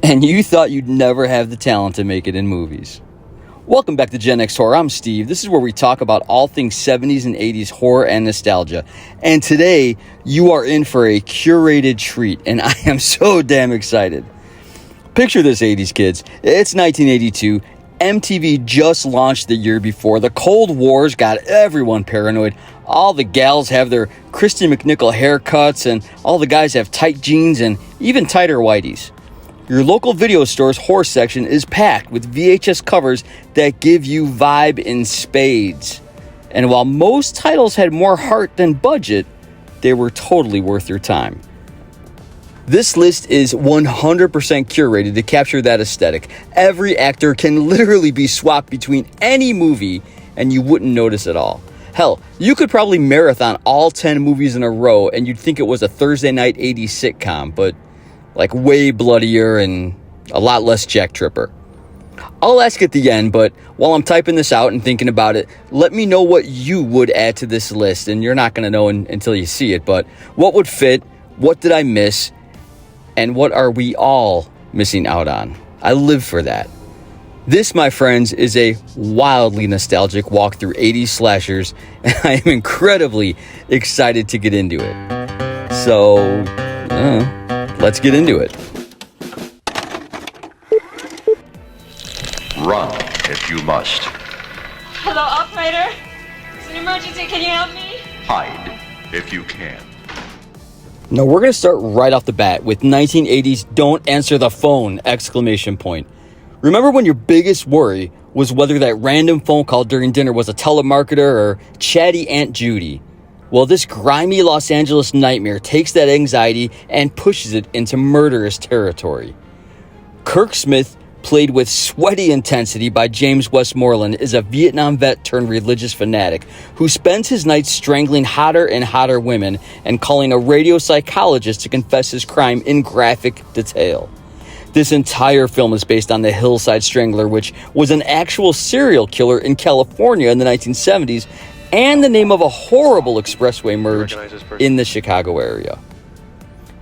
and you thought you'd never have the talent to make it in movies. Welcome back to Gen X Horror. I'm Steve. This is where we talk about all things 70s and 80s horror and nostalgia. And today, you are in for a curated treat, and I am so damn excited. Picture this, 80s kids. It's 1982. MTV just launched the year before. The Cold War's got everyone paranoid. All the gals have their Christy McNichol haircuts, and all the guys have tight jeans and even tighter whiteys. Your local video store's horror section is packed with VHS covers that give you vibe in spades. And while most titles had more heart than budget, they were totally worth your time. This list is 100% curated to capture that aesthetic. Every actor can literally be swapped between any movie and you wouldn't notice at all. Hell, you could probably marathon all 10 movies in a row and you'd think it was a Thursday night 80s sitcom, but like way bloodier and a lot less Jack Tripper. I'll ask at the end, but while I'm typing this out and thinking about it, let me know what you would add to this list, and you're not going to know until you see it, but what would fit, what did I miss, and what are we all missing out on? I live for that. This, my friends, is a wildly nostalgic walk through 80s slashers, and I am incredibly excited to get into it. So, let's get into it. Run if you must. Hello, operator. It's an emergency. Can you help me? Hide if you can. Now we're going to start right off the bat with 1980's "Don't Answer the Phone!" exclamation point. Remember when your biggest worry was whether that random phone call during dinner was a telemarketer or chatty Aunt Judy? Well, this grimy Los Angeles nightmare takes that anxiety and pushes it into murderous territory. Kirk Smith, played with sweaty intensity by James Westmoreland, is a Vietnam vet turned religious fanatic who spends his nights strangling hotter and hotter women and calling a radio psychologist to confess his crime in graphic detail. This entire film is based on the Hillside Strangler, which was an actual serial killer in California in the 1970s, and the name of a horrible expressway merge in the Chicago area.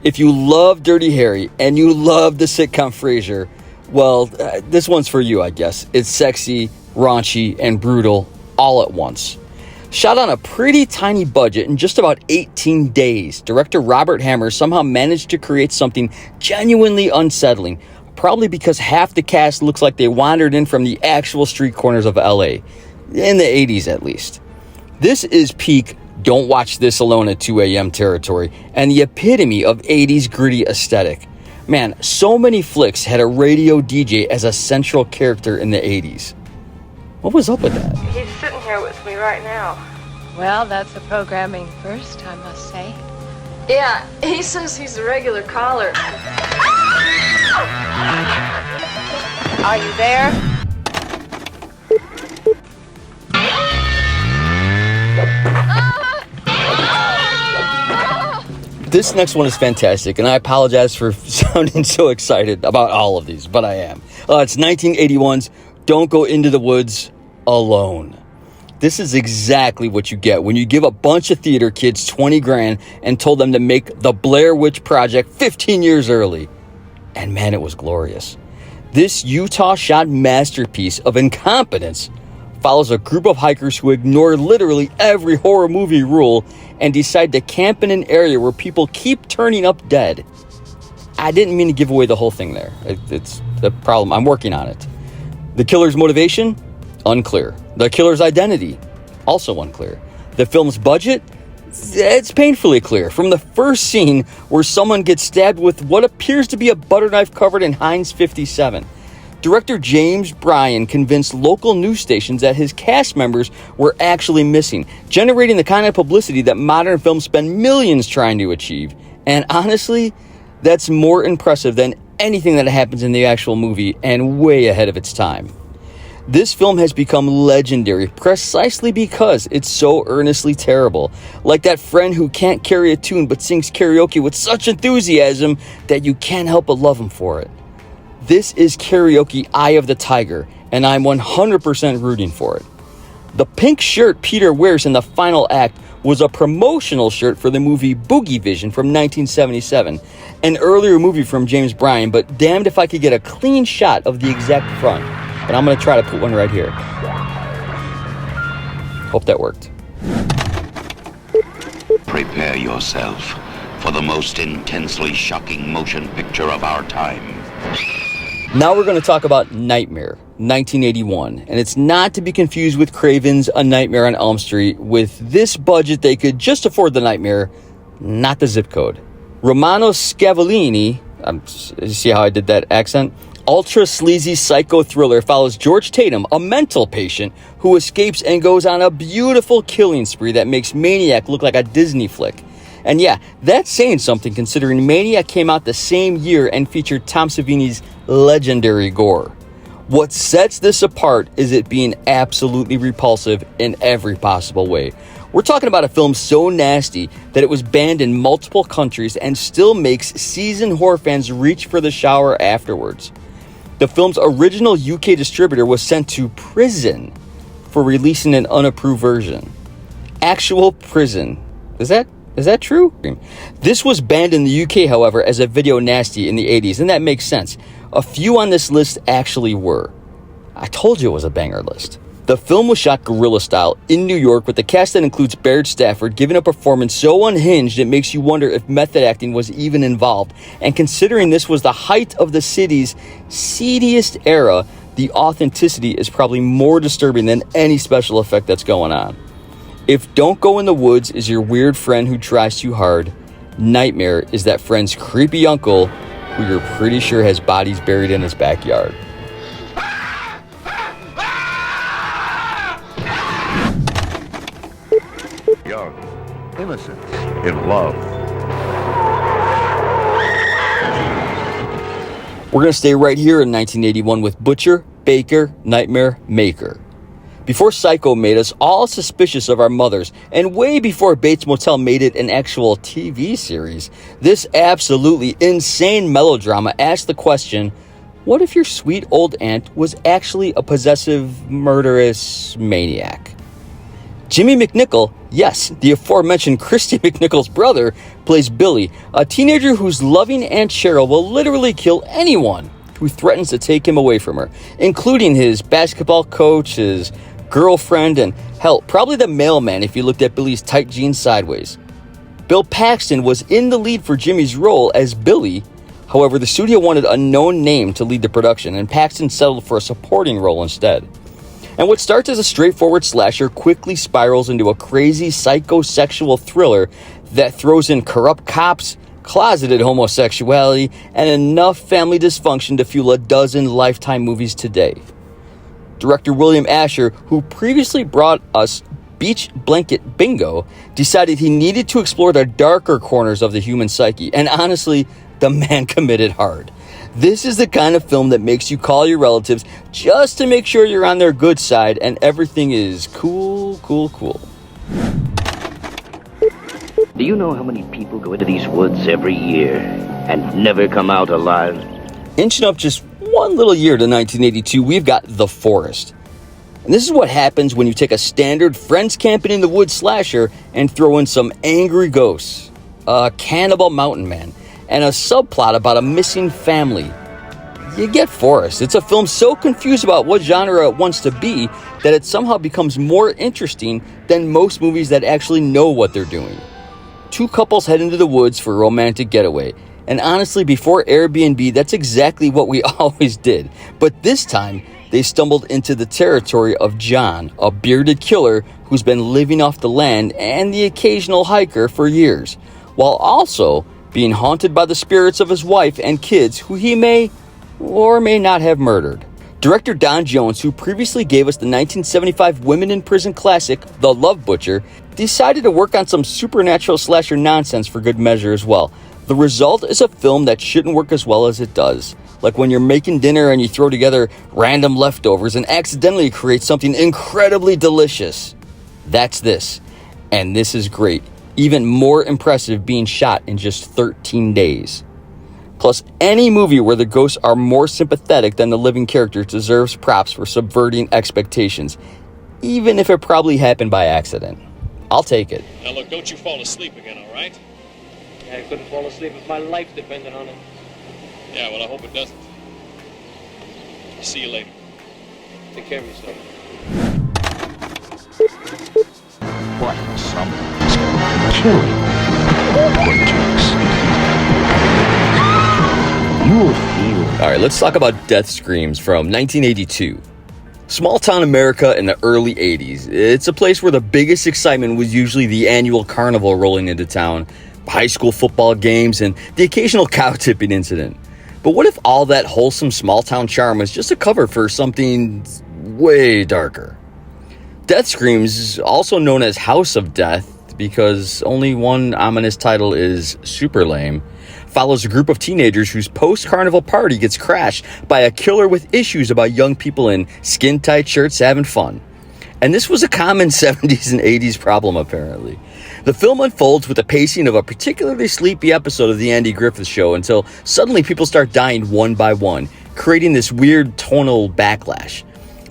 If you love Dirty Harry and you love the sitcom Frasier, well, this one's for you, I guess. It's sexy, raunchy, and brutal all at once. Shot on a pretty tiny budget in just about 18 days, director Robert Hammer somehow managed to create something genuinely unsettling, probably because half the cast looks like they wandered in from the actual street corners of LA, in the 80s at least. This is peak "don't watch this alone at 2 a.m. territory and the epitome of 80s gritty aesthetic. Man, so many flicks had a radio DJ as a central character in the 80s. What was up with that? He's sitting here with me right now. Well, that's a programming first, I must say. Yeah, he says he's a regular caller. Are you there? This next one is fantastic, and I apologize for sounding so excited about all of these, but I am. It's 1981's "Don't Go Into the Woods Alone." This is exactly what you get when you give a bunch of theater kids 20 grand and told them to make the Blair Witch Project 15 years early. And man, it was glorious. This Utah-shot masterpiece of incompetence follows a group of hikers who ignore literally every horror movie rule and decide to camp in an area where people keep turning up dead. I didn't mean to give away the whole thing there. It's the problem. I'm working on it. The killer's motivation? Unclear. The killer's identity? Also unclear. The film's budget? It's painfully clear. From the first scene where someone gets stabbed with what appears to be a butter knife covered in Heinz 57. Director James Bryan convinced local news stations that his cast members were actually missing, generating the kind of publicity that modern films spend millions trying to achieve. And honestly, that's more impressive than anything that happens in the actual movie and way ahead of its time. This film has become legendary precisely because it's so earnestly terrible. Like that friend who can't carry a tune but sings karaoke with such enthusiasm that you can't help but love him for it. This is karaoke Eye of the Tiger, and I'm 100% rooting for it. The pink shirt Peter wears in the final act was a promotional shirt for the movie Boogie Vision from 1977, an earlier movie from James Bryan, but damned if I could get a clean shot of the exact front. But I'm going to try to put one right here. Hope that worked. Prepare yourself for the most intensely shocking motion picture of our time. Now we're going to talk about Nightmare, 1981, and it's not to be confused with Craven's A Nightmare on Elm Street. With this budget, they could just afford the Nightmare, not the zip code. Romano Scavolini, see how I did that accent? Ultra sleazy psycho thriller follows George Tatum, a mental patient who escapes and goes on a beautiful killing spree that makes Maniac look like a Disney flick. And yeah, that's saying something considering Maniac came out the same year and featured Tom Savini's legendary gore. What sets this apart is it being absolutely repulsive in every possible way. We're talking about a film so nasty that it was banned in multiple countries and still makes seasoned horror fans reach for the shower afterwards. The film's original UK distributor was sent to prison for releasing an unapproved version. Actual prison. Is that true? This was banned in the UK, however, as a video nasty in the 80s, and that makes sense. A few on this list actually were. I told you it was a banger list. The film was shot guerrilla style in New York with a cast that includes Baird Stafford giving a performance so unhinged it makes you wonder if method acting was even involved. And considering this was the height of the city's seediest era, the authenticity is probably more disturbing than any special effect that's going on. If Don't Go in the Woods is your weird friend who tries too hard, Nightmare is that friend's creepy uncle who you're pretty sure has bodies buried in his backyard. Young, innocence, in love. We're going to stay right here in 1981 with Butcher, Baker, Nightmare, Maker. Before Psycho made us all suspicious of our mothers, and way before Bates Motel made it an actual TV series, this absolutely insane melodrama asked the question, what if your sweet old aunt was actually a possessive, murderous maniac? Jimmy McNichol, yes, the aforementioned Christy McNichol's brother, plays Billy, a teenager whose loving Aunt Cheryl will literally kill anyone who threatens to take him away from her, including his basketball coach, his girlfriend, and hell, probably the mailman if you looked at Billy's tight jeans sideways. Bill Paxton was in the lead for Jimmy's role as Billy. However, the studio wanted a known name to lead the production, and Paxton settled for a supporting role instead. And what starts as a straightforward slasher quickly spirals into a crazy psychosexual thriller that throws in corrupt cops, closeted homosexuality, and enough family dysfunction to fuel a dozen Lifetime movies today. Director William Asher, who previously brought us Beach Blanket Bingo, decided he needed to explore the darker corners of the human psyche, and honestly, the man committed hard. This is the kind of film that makes you call your relatives just to make sure you're on their good side and everything is cool. Do you know how many people go into these woods every year and never come out alive? Inching up just one little year to 1982, we've got The Forest. And this is what happens when you take a standard friends camping in the woods slasher and throw in some angry ghosts, a cannibal mountain man, and a subplot about a missing family. You get Forest. It's a film so confused about what genre it wants to be that it somehow becomes more interesting than most movies that actually know what they're doing. Two couples head into the woods for a romantic getaway. And honestly, before Airbnb, that's exactly what we always did. But this time, they stumbled into the territory of John, a bearded killer who's been living off the land and the occasional hiker for years, while also being haunted by the spirits of his wife and kids who he may or may not have murdered. Director Don Jones, who previously gave us the 1975 Women in Prison classic, The Love Butcher, decided to work on some supernatural slasher nonsense for good measure as well. The result is a film that shouldn't work as well as it does. Like when you're making dinner and you throw together random leftovers and accidentally create something incredibly delicious. That's this. And this is great. Even more impressive being shot in just 13 days. Plus, any movie where the ghosts are more sympathetic than the living characters deserves props for subverting expectations. even if it probably happened by accident. I'll take it. Now look, don't you fall asleep again, all right? I couldn't fall asleep if my life depended on it. Yeah, well, I hope it doesn't. See you later. Take care of yourself. What? Someone's going to kill you. Cortex. You'll feel. All right, let's talk about Death Screams from 1982. Small town America in the early 80s. It's a place where the biggest excitement was usually the annual carnival rolling into town, high school football games, and the occasional cow tipping incident. But what if all that wholesome small town charm was just a cover for something way darker? Death Screams is also known as House of Death because only one ominous title is super lame. Follows a group of teenagers whose post-carnival party gets crashed by a killer with issues about young people in skin-tight shirts having fun. And this was a common 70s and 80s problem, apparently. The film unfolds with the pacing of a particularly sleepy episode of The Andy Griffith Show until suddenly people start dying one by one, creating this weird tonal backlash.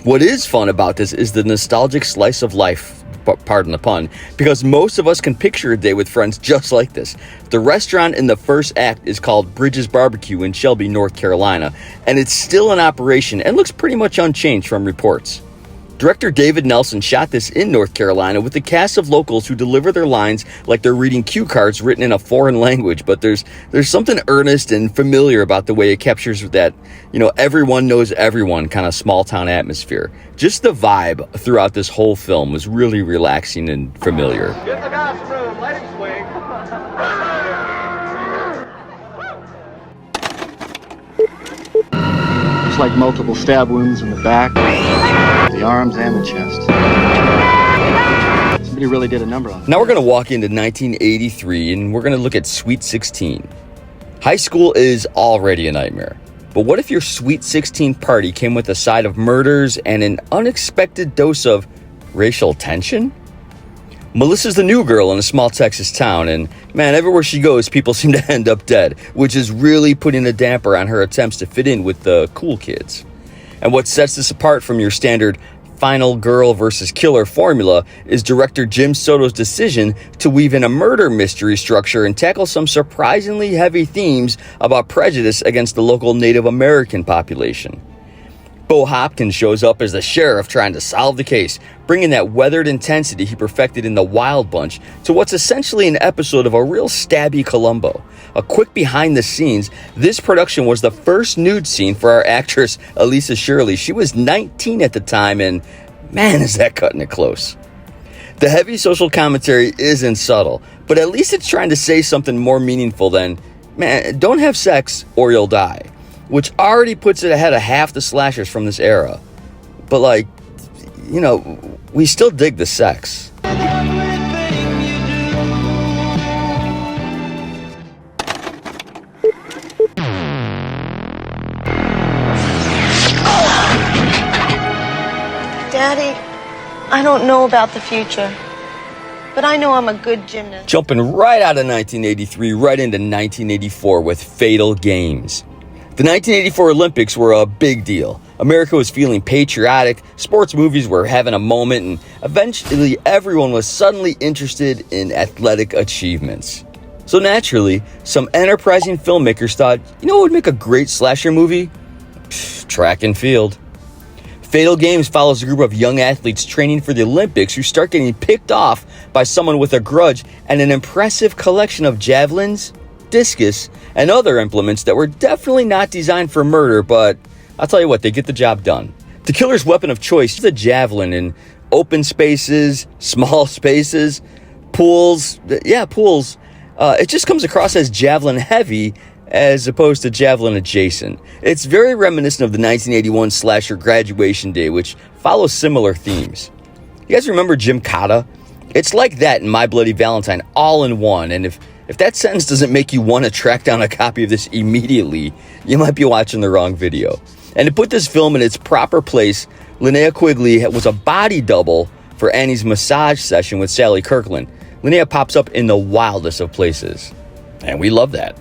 What is fun about this is the nostalgic slice of life, pardon the pun, because most of us can picture a day with friends just like this. The restaurant in the first act is called Bridges Barbecue in Shelby, North Carolina, and it's still in operation and looks pretty much unchanged from reports. Director David Nelson shot this in North Carolina with a cast of locals who deliver their lines like they're reading cue cards written in a foreign language, but there's something earnest and familiar about the way it captures that, everyone knows everyone kind of small town atmosphere. Just the vibe throughout this whole film was really relaxing and familiar. Get the gas room, let him swing. It's like multiple stab wounds in the back, the arms, and the chest. Somebody really did a number on it. Now we're going to walk into 1983 and we're going to look at Sweet 16. High school is already a nightmare. But what if your Sweet 16 party came with a side of murders and an unexpected dose of racial tension? Melissa's the new girl in a small Texas town, and man, everywhere she goes, people seem to end up dead, which is really putting a damper on her attempts to fit in with the cool kids. And what sets this apart from your standard final girl versus killer formula is director Jim Soto's decision to weave in a murder mystery structure and tackle some surprisingly heavy themes about prejudice against the local Native American population. Bo Hopkins shows up as the sheriff trying to solve the case, bringing that weathered intensity he perfected in The Wild Bunch to what's essentially an episode of a real stabby Columbo. A quick behind the scenes, this production was the first nude scene for our actress Elisa Shirley. She was 19 at the time, and man, is that cutting it close. The heavy social commentary isn't subtle, but at least it's trying to say something more meaningful than, man, don't have sex or you'll die, which already puts it ahead of half the slashers from this era. But we still dig the sex. Daddy, I don't know about the future, but I know I'm a good gymnast. Jumping right out of 1983, right into 1984 with Fatal Games. The 1984 Olympics were a big deal. America was feeling patriotic, sports movies were having a moment, and eventually everyone was suddenly interested in athletic achievements. So naturally, some enterprising filmmakers thought, what would make a great slasher movie? Track and field. Fatal Games follows a group of young athletes training for the Olympics who start getting picked off by someone with a grudge and an impressive collection of javelins, discus, and other implements that were definitely not designed for murder, but I'll tell you what, they get the job done. The killer's weapon of choice is the javelin in open spaces, small spaces, pools. It just comes across as javelin heavy as opposed to javelin adjacent. It's very reminiscent of the 1981 slasher Graduation Day, which follows similar themes. You guys remember Jim Cotta? It's like that in My Bloody Valentine, all in one, and if that sentence doesn't make you want to track down a copy of this immediately, you might be watching the wrong video. And to put this film in its proper place, Linnea Quigley was a body double for Annie's massage session with Sally Kirkland. Linnea pops up in the wildest of places, and we love that.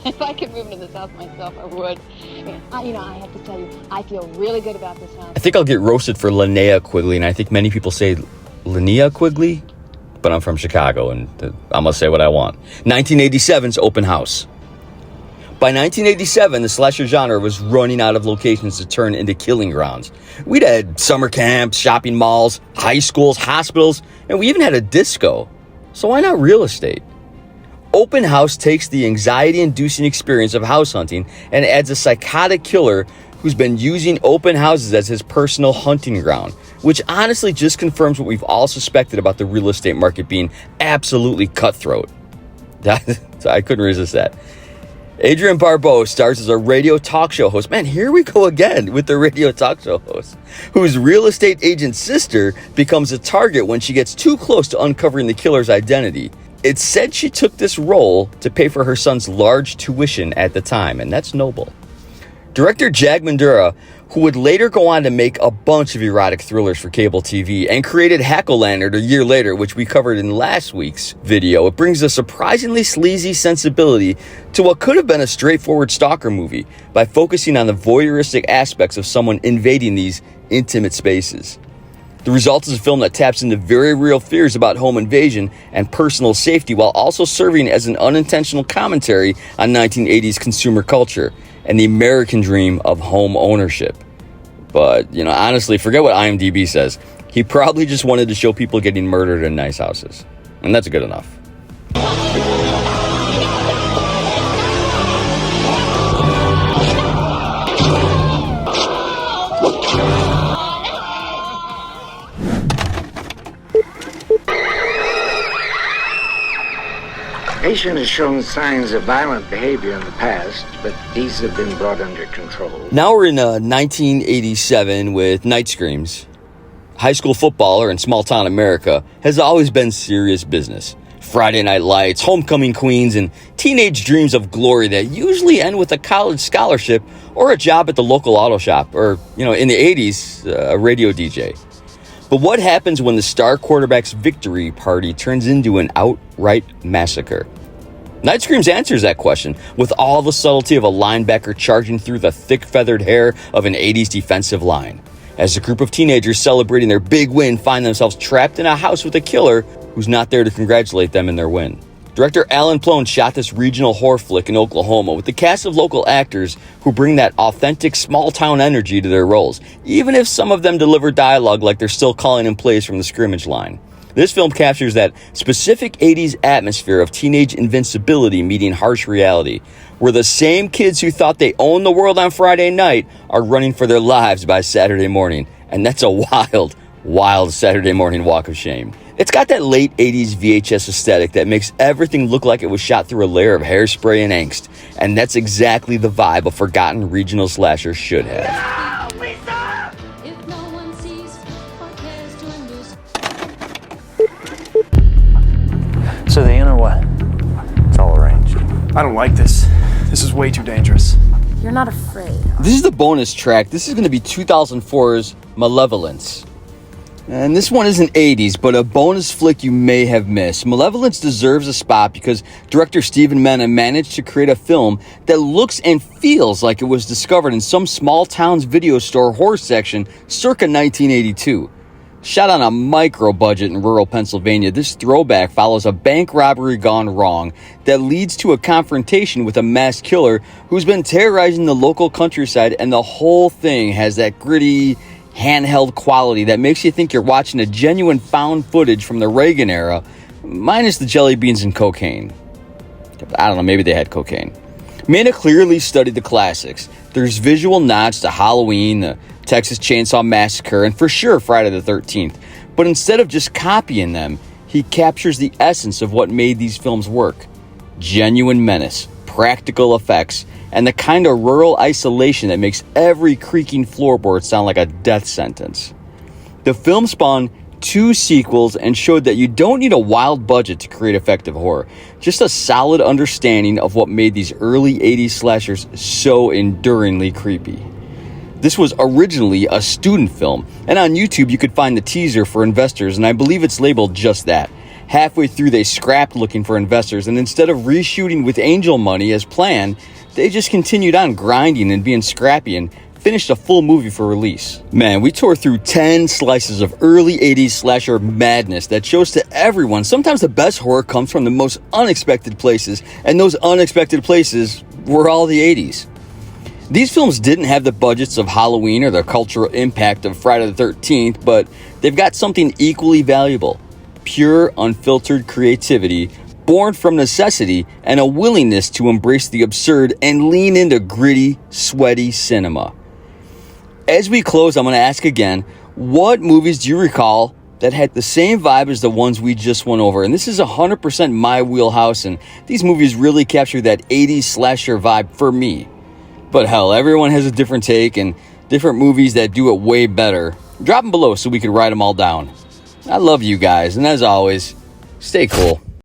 If I could move into this house myself, I would. I have to tell you, I feel really good about this house. I think I'll get roasted for Linnea Quigley, and I think many people say Linnea Quigley, but I'm from Chicago, and I'm going to say what I want. 1987's Open House. By 1987, the slasher genre was running out of locations to turn into killing grounds. We'd had summer camps, shopping malls, high schools, hospitals, and we even had a disco. So why not real estate? Open House takes the anxiety-inducing experience of house hunting and adds a psychotic killer who's been using open houses as his personal hunting ground, which honestly just confirms what we've all suspected about the real estate market being absolutely cutthroat. I couldn't resist that. Adrienne Barbeau stars as a radio talk show host. Man, here we go again with the radio talk show host, whose real estate agent's sister becomes a target when she gets too close to uncovering the killer's identity. It's said she took this role to pay for her son's large tuition at the time, and that's noble. Director Jag Mandura, who would later go on to make a bunch of erotic thrillers for cable TV and created Hack-O-Lantern a year later, which we covered in last week's video, it brings a surprisingly sleazy sensibility to what could have been a straightforward stalker movie by focusing on the voyeuristic aspects of someone invading these intimate spaces. The result is a film that taps into very real fears about home invasion and personal safety while also serving as an unintentional commentary on 1980s consumer culture and the American dream of home ownership. But, honestly, forget what IMDb says. He probably just wanted to show people getting murdered in nice houses. And that's good enough. Patient has shown signs of violent behavior in the past, but these have been brought under control. Now we're in 1987 with Night Screams. High school footballer in small town America has always been serious business. Friday night lights, homecoming queens, and teenage dreams of glory that usually end with a college scholarship or a job at the local auto shop, or, in the 80s, a radio DJ. But what happens when the star quarterback's victory party turns into an outright massacre? Night Screams answers that question with all the subtlety of a linebacker charging through the thick feathered hair of an 80s defensive line, as a group of teenagers celebrating their big win find themselves trapped in a house with a killer who's not there to congratulate them in their win. Director Alan Plone shot this regional horror flick in Oklahoma with the cast of local actors who bring that authentic small-town energy to their roles, even if some of them deliver dialogue like they're still calling in plays from the scrimmage line. This film captures that specific 80s atmosphere of teenage invincibility meeting harsh reality, where the same kids who thought they owned the world on Friday night are running for their lives by Saturday morning. And that's a wild, wild Saturday morning walk of shame. It's got that late 80s VHS aesthetic that makes everything look like it was shot through a layer of hairspray and angst. And that's exactly the vibe a forgotten regional slasher should have. No, Lisa! If no one sees or cares to induce. So they in or what? It's all arranged. I don't like this. This is way too dangerous. You're not afraid. This is the bonus track. This is going to be 2004's Malevolence. And this one isn't 80s, but a bonus flick you may have missed. Malevolence deserves a spot because director Stephen Mena managed to create a film that looks and feels like it was discovered in some small town's video store horror section circa 1982. Shot on a micro budget in rural Pennsylvania, this throwback follows a bank robbery gone wrong that leads to a confrontation with a masked killer who's been terrorizing the local countryside, and the whole thing has that gritty, handheld quality that makes you think you're watching a genuine found footage from the Reagan era, minus the jelly beans and cocaine. I don't know, maybe they had cocaine. Mena clearly studied the classics. There's visual nods to Halloween, the Texas Chainsaw Massacre, and for sure Friday the 13th. But instead of just copying them, he captures the essence of what made these films work. Genuine menace, practical effects, and the kind of rural isolation that makes every creaking floorboard sound like a death sentence. The film spawned 2 sequels and showed that you don't need a wild budget to create effective horror, just a solid understanding of what made these early 80s slashers so enduringly creepy. This was originally a student film, and on YouTube you could find the teaser for investors, and I believe it's labeled just that. Halfway through, they scrapped looking for investors, and instead of reshooting with angel money as planned, they just continued on grinding and being scrappy and finished a full movie for release. Man, we tore through 10 slices of early 80s slasher madness that shows to everyone sometimes the best horror comes from the most unexpected places, and those unexpected places were all the 80s. These films didn't have the budgets of Halloween or the cultural impact of Friday the 13th, but they've got something equally valuable: pure, unfiltered creativity, born from necessity, and a willingness to embrace the absurd and lean into gritty, sweaty cinema. As we close, I'm going to ask again, what movies do you recall that had the same vibe as the ones we just went over? And this is 100% my wheelhouse, and these movies really capture that 80s slasher vibe for me. But hell, everyone has a different take and different movies that do it way better. Drop them below so we can write them all down. I love you guys, and as always, stay cool.